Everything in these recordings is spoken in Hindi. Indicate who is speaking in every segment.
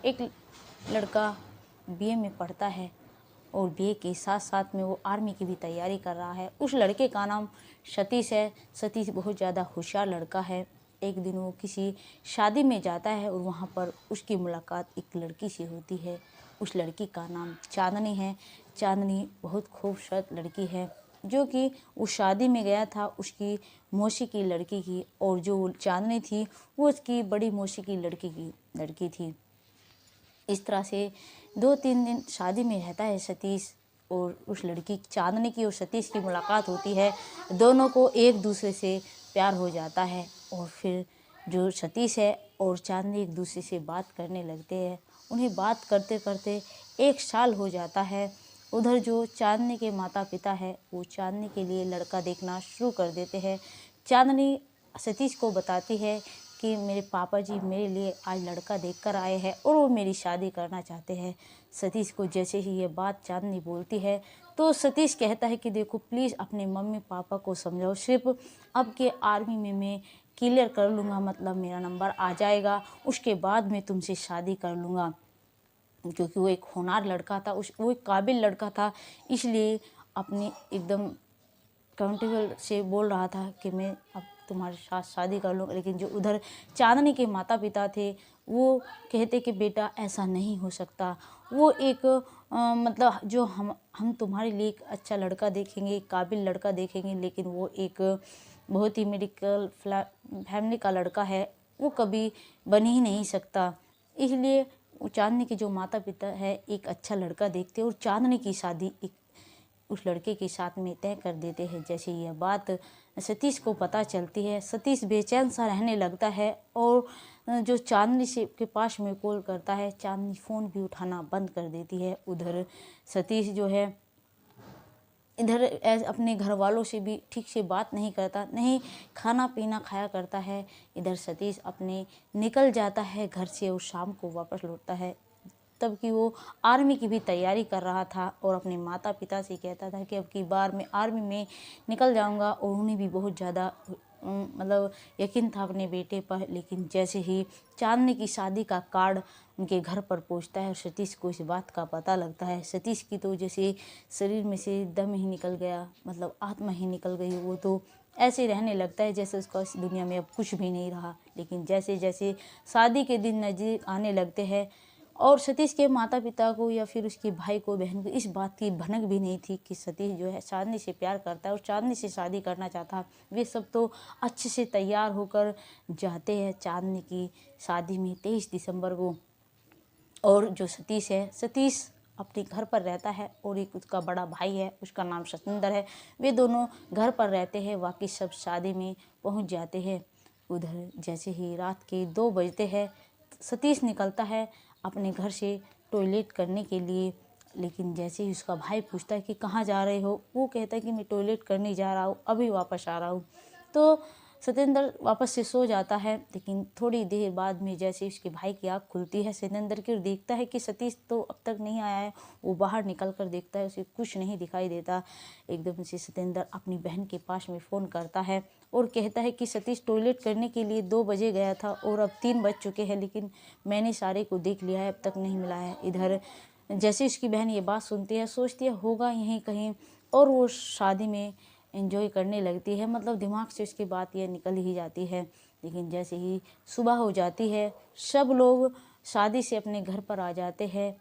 Speaker 1: एक लड़का बीए में पढ़ता है और बीए के साथ साथ में वो आर्मी की भी तैयारी कर रहा है। उस लड़के का नाम सतीश है। सतीश बहुत ज़्यादा होशियार लड़का है। एक दिन वो किसी शादी में जाता है और वहाँ पर उसकी मुलाकात एक लड़की से होती है। उस लड़की का नाम चांदनी है। चांदनी बहुत खूबसूरत लड़की है जो कि उस शादी में गया था उसकी मौसी की लड़की की, और जो चांदनी थी वो उसकी बड़ी मौसी की लड़की थी। इस तरह से 2-3 दिन शादी में रहता है सतीश, और उस लड़की चांदनी की और सतीश की मुलाकात होती है। दोनों को एक दूसरे से प्यार हो जाता है और फिर जो सतीश है और चांदनी एक दूसरे से बात करने लगते हैं। उन्हें बात करते करते 1 साल हो जाता है। उधर जो चांदनी के माता पिता है वो चांदनी के लिए लड़का देखना शुरू कर देते हैं। चांदनी सतीश को बताती है कि मेरे पापा जी मेरे लिए आज लड़का देखकर आए हैं और वो मेरी शादी करना चाहते हैं। सतीश को जैसे ही ये बात चांदनी बोलती है तो सतीश कहता है कि देखो प्लीज़ अपने मम्मी पापा को समझाओ, सिर्फ अब के आर्मी में मैं क्लियर कर लूँगा, मतलब मेरा नंबर आ जाएगा, उसके बाद मैं तुमसे शादी कर लूँगा। क्योंकि वो एक होनहार लड़का था, वो एक काबिल लड़का था, इसलिए अपनी एकदम काउंटेबल से बोल रहा था कि मैं अब तुम्हारे साथ शादी कर लूँगा। लेकिन जो उधर चांदनी के माता पिता थे वो कहते कि बेटा ऐसा नहीं हो सकता। वो एक मतलब जो हम तुम्हारे लिए एक अच्छा लड़का देखेंगे, एक काबिल लड़का देखेंगे, लेकिन वो एक बहुत ही मिडिल फैमिली का लड़का है, वो कभी बन ही नहीं सकता। इसलिए चांदनी के जो माता पिता है एक अच्छा लड़का देखते और चांदनी की शादी एक उस लड़के के साथ में तय कर देते हैं। जैसे यह बात सतीश को पता चलती है, सतीश बेचैन सा रहने लगता है और जो चांदनी से के पास में कॉल करता है, चांदनी फ़ोन भी उठाना बंद कर देती है। उधर सतीश जो है इधर अपने घर वालों से भी ठीक से बात नहीं करता, नहीं खाना पीना खाया करता है। इधर सतीश अपने निकल जाता है घर से और शाम को वापस लौटता है, तब कि वो आर्मी की भी तैयारी कर रहा था और अपने माता पिता से कहता था कि अब की बार मैं आर्मी में निकल जाऊंगा। और उन्हें भी बहुत ज़्यादा मतलब यकीन था अपने बेटे पर। लेकिन जैसे ही चांदनी की शादी का कार्ड उनके घर पर पहुंचता है और सतीश को इस बात का पता लगता है, सतीश की तो जैसे शरीर में से दम ही निकल गया, मतलब आत्मा ही निकल गई। वो तो ऐसे रहने लगता है जैसे उसका इस दुनिया में अब कुछ भी नहीं रहा। लेकिन जैसे जैसे शादी के दिन नज़दीक आने लगते हैं और सतीश के माता पिता को या फिर उसके भाई को बहन को इस बात की भनक भी नहीं थी कि सतीश जो है चांदनी से प्यार करता है और चांदनी से शादी करना चाहता है। वे सब तो अच्छे से तैयार होकर जाते हैं चांदनी की शादी में 23 दिसंबर को। और जो सतीश है, सतीश अपने घर पर रहता है और एक उसका बड़ा भाई है, उसका नाम सतेंद्र है। वे दोनों घर पर रहते हैं, बाकी सब शादी में पहुंच जाते हैं। उधर जैसे ही रात के 2 बजते हैं सतीश निकलता है अपने घर से टॉयलेट करने के लिए। लेकिन जैसे ही उसका भाई पूछता है कि कहाँ जा रहे हो, वो कहता है कि मैं टॉयलेट करने जा रहा हूँ, अभी वापस आ रहा हूँ। तो सतेंद्र वापस से सो जाता है। लेकिन थोड़ी देर बाद में जैसे उसके भाई की आँख खुलती है सतेंद्र की और देखता है कि सतीश तो अब तक नहीं आया है। वो बाहर निकल कर देखता है, उसे कुछ नहीं दिखाई देता। एकदम से सतेंद्र अपनी बहन के पास में फ़ोन करता है और कहता है कि सतीश टॉयलेट करने के लिए 2 बजे गया था और अब 3 बज चुके हैं, लेकिन मैंने सारे को देख लिया है, अब तक नहीं मिला है। इधर जैसे उसकी बहन ये बात सुनती है सोचती है होगा यहीं कहीं, और वो शादी में एंजॉय करने लगती है, मतलब दिमाग से उसकी बात यह निकल ही जाती है। लेकिन जैसे ही सुबह हो जाती है सब लोग शादी से अपने घर पर आ जाते हैं।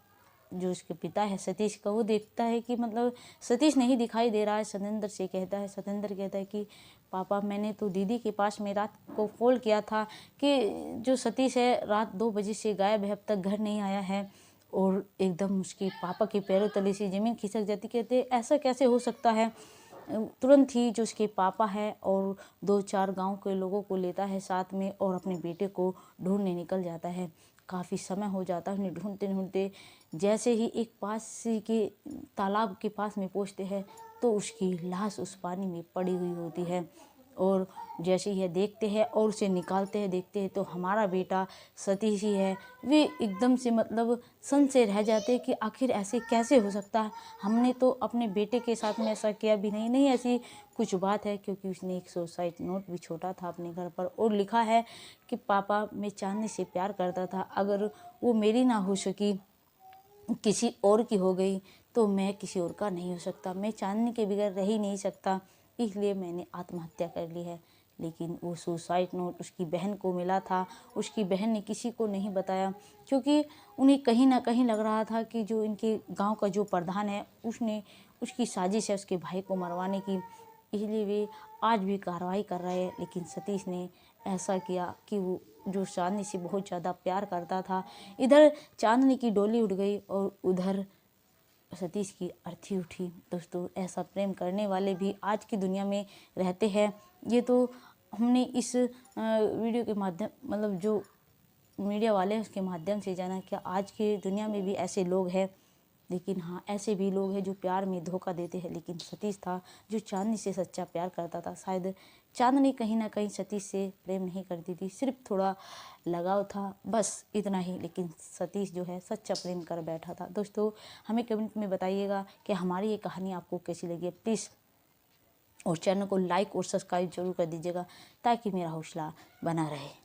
Speaker 1: जो उसके पिता है सतीश का, वो देखता है कि मतलब सतीश नहीं दिखाई दे रहा है। सतेंद्र से कहता है, सतेंद्र कहता है कि पापा मैंने तो दीदी के पास में रात को कॉल किया था कि जो सतीश है रात 2 बजे से गायब है, अब तक घर नहीं आया है। और एकदम उसके पापा के पैरों तले से ज़मीन खिसक जाती, कहते ऐसा कैसे हो सकता है। तुरंत ही जो उसके पापा है और 2-4 गांव के लोगों को लेता है साथ में और अपने बेटे को ढूंढने निकल जाता है। काफ़ी समय हो जाता है उन्हें ढूंढते ढूंढते। जैसे ही एक पास के तालाब के पास में पहुंचते हैं तो उसकी लाश उस पानी में पड़ी हुई होती है। और जैसे यह देखते हैं और उसे निकालते हैं, देखते हैं तो हमारा बेटा सतीश ही है। वे एकदम से मतलब सन से रह जाते हैं कि आखिर ऐसे कैसे हो सकता है, हमने तो अपने बेटे के साथ में ऐसा किया भी नहीं। नहीं ऐसी कुछ बात है, क्योंकि उसने एक सुसाइड नोट भी छोड़ा था अपने घर पर और लिखा है कि पापा मैं चांदनी से प्यार करता था, अगर वो मेरी ना हो सकी, किसी और की हो गई, तो मैं किसी और का नहीं हो सकता, मैं चांदनी के बगैर रह ही नहीं सकता, इसलिए मैंने आत्महत्या कर ली है। लेकिन वो सुसाइड नोट उसकी बहन को मिला था। उसकी बहन ने किसी को नहीं बताया, क्योंकि उन्हें कहीं ना कहीं लग रहा था कि जो इनके गांव का जो प्रधान है उसने उसकी साजिश है उसके भाई को मरवाने की, इसलिए वे आज भी कार्रवाई कर रहे हैं। लेकिन सतीश ने ऐसा किया कि वो जो चांदनी से बहुत ज़्यादा प्यार करता था, इधर चांदनी की डोली उड़ गई और उधर सतीश की अर्थी उठी। दोस्तों ऐसा प्रेम करने वाले भी आज की दुनिया में रहते हैं। ये तो हमने इस वीडियो के माध्यम मतलब जो मीडिया वाले हैं उसके माध्यम से जाना कि आज की दुनिया में भी ऐसे लोग हैं। लेकिन हाँ, ऐसे भी लोग हैं जो प्यार में धोखा देते हैं। लेकिन सतीश था जो चांदनी से सच्चा प्यार करता था। शायद चांदनी कहीं ना कहीं सतीश से प्रेम नहीं करती थी, सिर्फ थोड़ा लगाव था, बस इतना ही। लेकिन सतीश जो है सच्चा प्रेम कर बैठा था। दोस्तों हमें कमेंट में बताइएगा कि हमारी ये कहानी आपको कैसी लगी है। प्लीज़ और चैनल को लाइक और सब्सक्राइब जरूर कर दीजिएगा ताकि मेरा हौसला बना रहे।